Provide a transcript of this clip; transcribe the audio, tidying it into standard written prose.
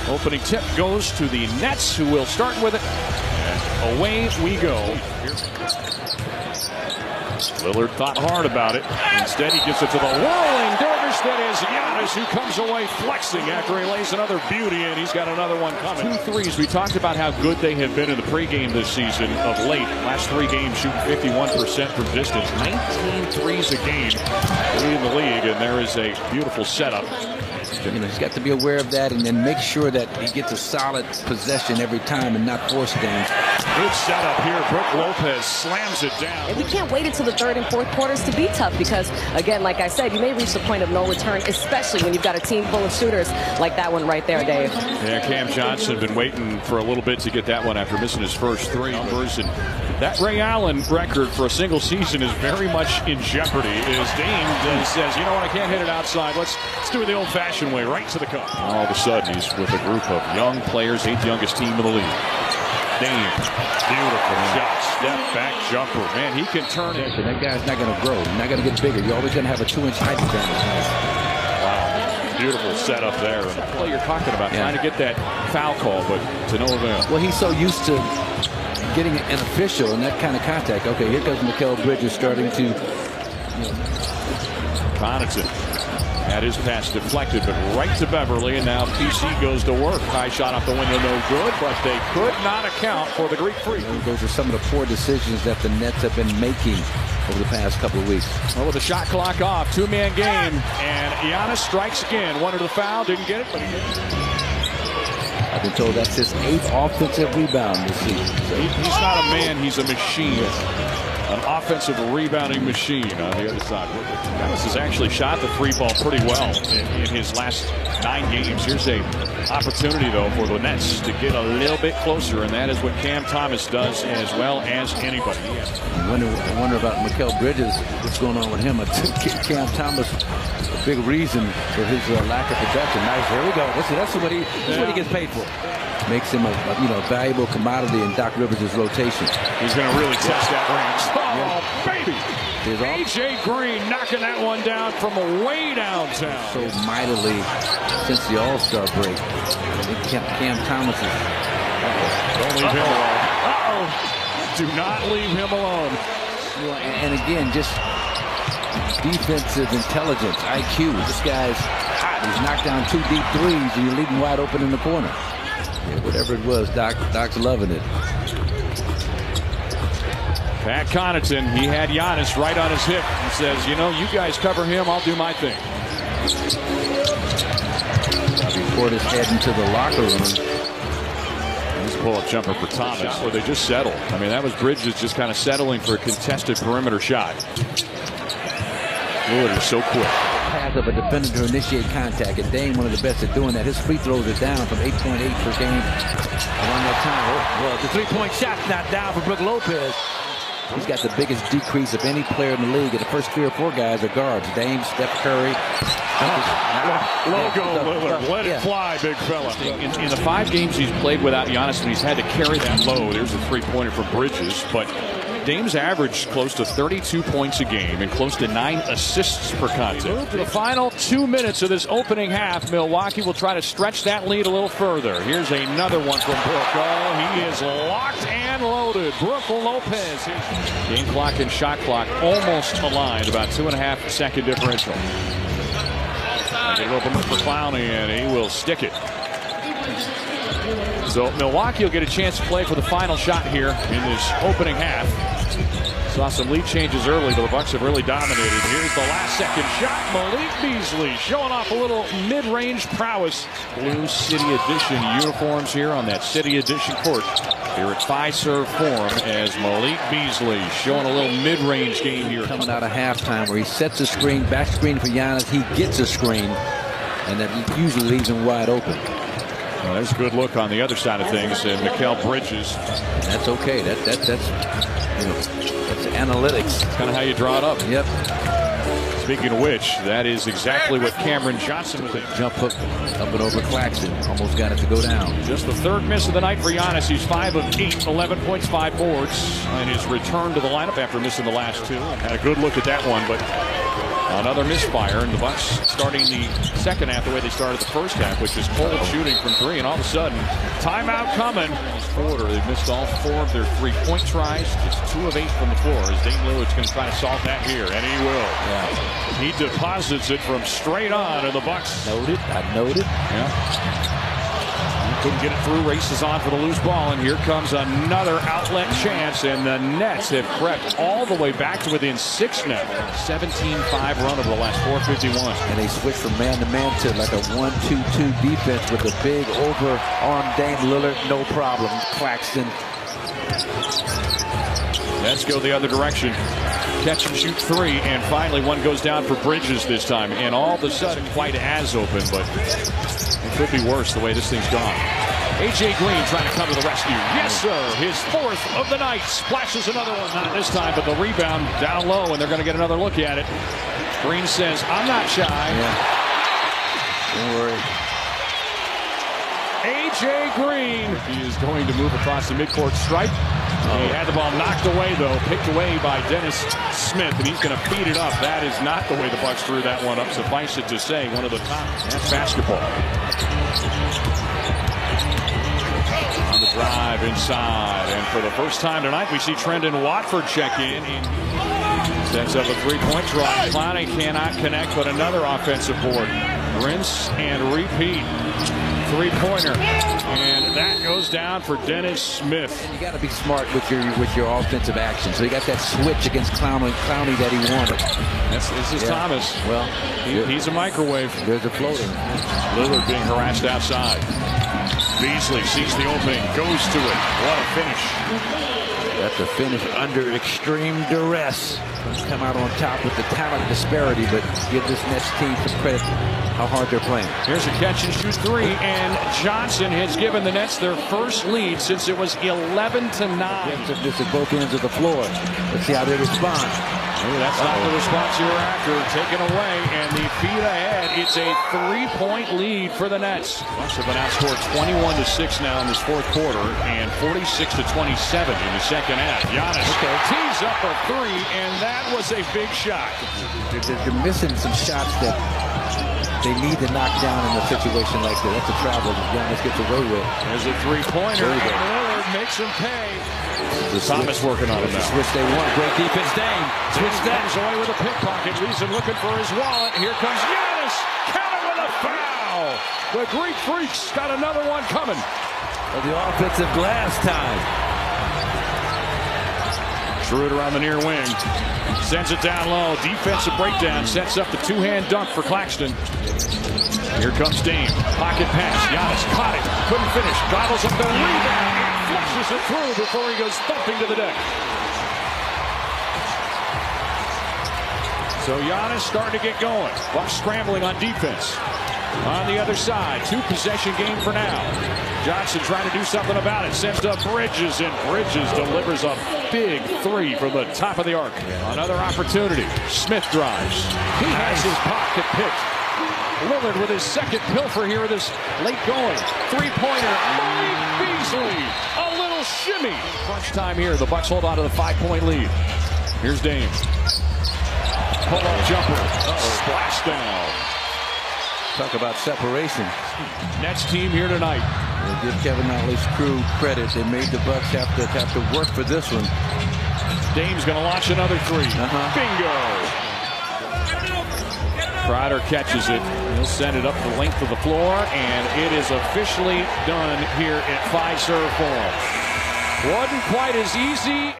Opening tip goes to the Nets, who will start with it. And away we go. Lillard thought hard about it. Instead, he gives it to the whirling dervish that is Giannis, who comes away flexing after he lays another beauty in. He's got another one coming. 2 threes. We talked about how good they have been in the pregame this season of late. Last 3 games shooting 51% from distance. 19 threes a game leading the league, and there is a beautiful setup. He's got to be aware of that and then make sure that he gets a solid possession every time and not force things. Good setup here. Brook Lopez slams it down. And we can't wait until the 3rd and 4th quarters to be tough because, again, like I said, you may reach the point of no return, especially when you've got a team full of shooters like that one right there, Dave. Yeah, Cam Johnson been waiting for a little bit to get that one after missing his first 3 numbers. And that Ray Allen record for a single season is very much in jeopardy. As Dame says, you know what, I can't hit it outside. Let's do it the old-fashioned way, right to the cup. All of a sudden, he's with a group of young players, 8th youngest team in the league. Dame, beautiful shot, step back jumper. Man, he can turn it. That guy's not going to grow, not going to get bigger. You're always going to have a 2-inch height advantage. Wow, beautiful setup there. And the play you're talking about, trying to get that foul call, but to no avail. Well, he's so used to getting an official in that kind of contact. Okay, here comes Mikal Bridges starting to. Connaughton had his pass deflected, but right to Beverly, and now PC goes to work. High shot off the window, no good, but they could not account for the Greek Freak. Those are some of the poor decisions that the Nets have been making over the past couple of weeks. Well, with the shot clock off, 2-man game, and Giannis strikes again. Wanted the foul, didn't get it, but he did. I've been told that's his 8th offensive rebound this season. So. He's not a man, he's a machine. An offensive rebounding machine on the other side. Giannis has actually shot the 3 ball pretty well in his last 9 games. Here's a opportunity, though, for the Nets to get a little bit closer, and that is what Cam Thomas does as well as anybody. I wonder about Mikal Bridges, what's going on with him. I think Cam Thomas, a big reason for his lack of production. Nice, here we go. That's what he gets paid for. Makes him a valuable commodity in Doc Rivers' rotation. He's going to really test that range. Oh, baby! A.J. Green knocking that one down from way downtown. So mightily since the All-Star break. I think Cam Thomas is... Don't leave him alone. Do not leave him alone. And again, just defensive intelligence, IQ. This guy's hot. He's knocked down 2 deep threes, and you're leaving wide open in the corner. Yeah, whatever it was, Doc's loving it. Pat Connaughton, he had Giannis right on his hip. He says, you know, you guys cover him, I'll do my thing. Before this heading to the locker room. Nice pull-up jumper for Thomas, where they just settled. I mean, that was Bridges just kind of settling for a contested perimeter shot. Lillard is so quick. Path of a defender to initiate contact, and Dame one of the best at doing that. His free throws are down from 8.8 per game around that time. Well, the 3-point shot's not down for Brook Lopez. He's got the biggest decrease of any player in the league, and the first 3 or 4 guys are guards. Dame, Steph Curry. Logo Lillard, let it fly, big fella. In the 5 games he's played without Giannis, and he's had to carry that load. There's a 3-pointer from Bridges, but Dame's averaged close to 32 points a game and close to 9 assists per contest. Move to the final 2 minutes of this opening half. Milwaukee will try to stretch that lead a little further. Here's another one from Brook. Oh, he is locked and loaded. Brook Lopez. Game clock and shot clock almost aligned, about 2.5 second differential. Get it open for Clowney, and he will stick it. So Milwaukee will get a chance to play for the final shot here in this opening half. Saw some lead changes early, but the Bucks have really dominated. Here's the last second shot. Malik Beasley showing off a little mid-range prowess. Blue City Edition uniforms here on that City Edition court here at Fiserv Forum as Malik Beasley showing a little mid-range game here. Coming out of halftime where he sets a screen, back screen for Giannis. He gets a screen, and that usually leaves him wide open. Well, there's a good look on the other side of things, and Mikal Bridges. That's okay. That's analytics. That's kind of how you draw it up. Yep. Speaking of which, that is exactly what Cameron Johnson would think. Jump hook up and over Claxton. Almost got it to go down. Just the 3rd miss of the night for Giannis. He's 5 of 8, 11 points, 5 boards. And his return to the lineup after missing the last 2. Had a good look at that one, but Another misfire, and the Bucks starting the second half the way they started the first half, which is cold shooting from three, and all of a sudden, timeout coming. Quarter, they've missed all 4 of their 3-point tries. It's 2 of 8 from the floor. As Dame Lillard's going to try to solve that here, and he will. Yeah. He deposits it from straight on, and the Bucks. Noted. I noted. Yeah. Couldn't get it through, races on for the loose ball, and here comes another outlet chance, and the Nets have crept all the way back to within 6 now. 17-5 run over the last 4:51. And they switched from man-to-man to like a 1-2-2 defense with a big over-arm Dame Lillard, no problem. Claxton. Let's go the other direction. Catch and shoot 3, and finally one goes down for Bridges this time, and all of a sudden quite as open, but it could be worse the way this thing's gone. A.J. Green trying to come to the rescue. Yes, sir. His 4th of the night. Splashes another one. Not this time, but the rebound down low, and they're going to get another look at it. Green says, I'm not shy. Yeah. Don't worry. A.J. Green. He is going to move across the midcourt stripe. He had the ball knocked away, though, picked away by Dennis Smith, and he's going to feed it up. That is not the way the Bucks threw that one up. Suffice it to say, one of the top. That's basketball. On the drive inside, and for the first time tonight, we see Trendon Watford check in. Sets up a 3-point try. Clowney cannot connect, but another offensive board. Rinse and repeat. 3-pointer, and that goes down for Dennis Smith. You got to be smart with your offensive action. So he got that switch against Clowney that he wanted. This is Thomas. Well, he's a microwave. There's a floater. Lillard being harassed outside. Beasley sees the opening, goes to it. What a finish. That's a finish under extreme duress. Come out on top with the talent disparity, but give this Nets team some credit how hard they're playing. Here's a catch and shoot 3, and Johnson has given the Nets their first lead since it was 11-9. This at both ends of the floor. Let's see how they respond. That's not the response you were after. Taken away, and the feed ahead. It's a 3-point lead for the Nets. Bucks have been outscored 21-6 now in this 4th quarter, and 46-27 in the second half. Giannis tees up a 3, and that was a big shot. They're missing some shots that they need to knock down in a situation like that. That's a travel that Giannis gets away with. There's a 3-pointer, and Lillard makes him pay. Thomas working on it now. Switch they want. Great defense, Dame. Switch that. Comes away with a pickpocket. Leaves him looking for his wallet. Here comes Giannis. Counter with a foul. The Greek Freaks got another one coming. The offensive glass time. Schroeder on the near wing. Sends it down low. Defensive breakdown. Sets up the 2-hand dunk for Claxton. Here comes Dame. Pocket pass. Giannis caught it. Couldn't finish. Dribbles up the rebound. Flushes it through before he goes thumping to the deck. So Giannis starting to get going. Bucks scrambling on defense. On the other side, 2-possession game for now. Johnson trying to do something about it. Sends to Bridges, and Bridges delivers a big 3 from the top of the arc. Another opportunity. Smith drives. He has his pocket picked. Lillard with his second pilfer here with this late going. 3-pointer. Mike Beasley. A little shimmy. Crunch time here. The Bucks hold on to the 5-point lead. Here's Dame. Pull-up jumper. Splash down. Talk about separation. Nets team here tonight. We'll give Kevin Olley's crew credit. They made the Bucks have to work for this one. Dame's going to launch another 3. Bingo. Crowder catches it. He'll send it up the length of the floor, and it is officially done here at Fiserv Forum. Wasn't quite as easy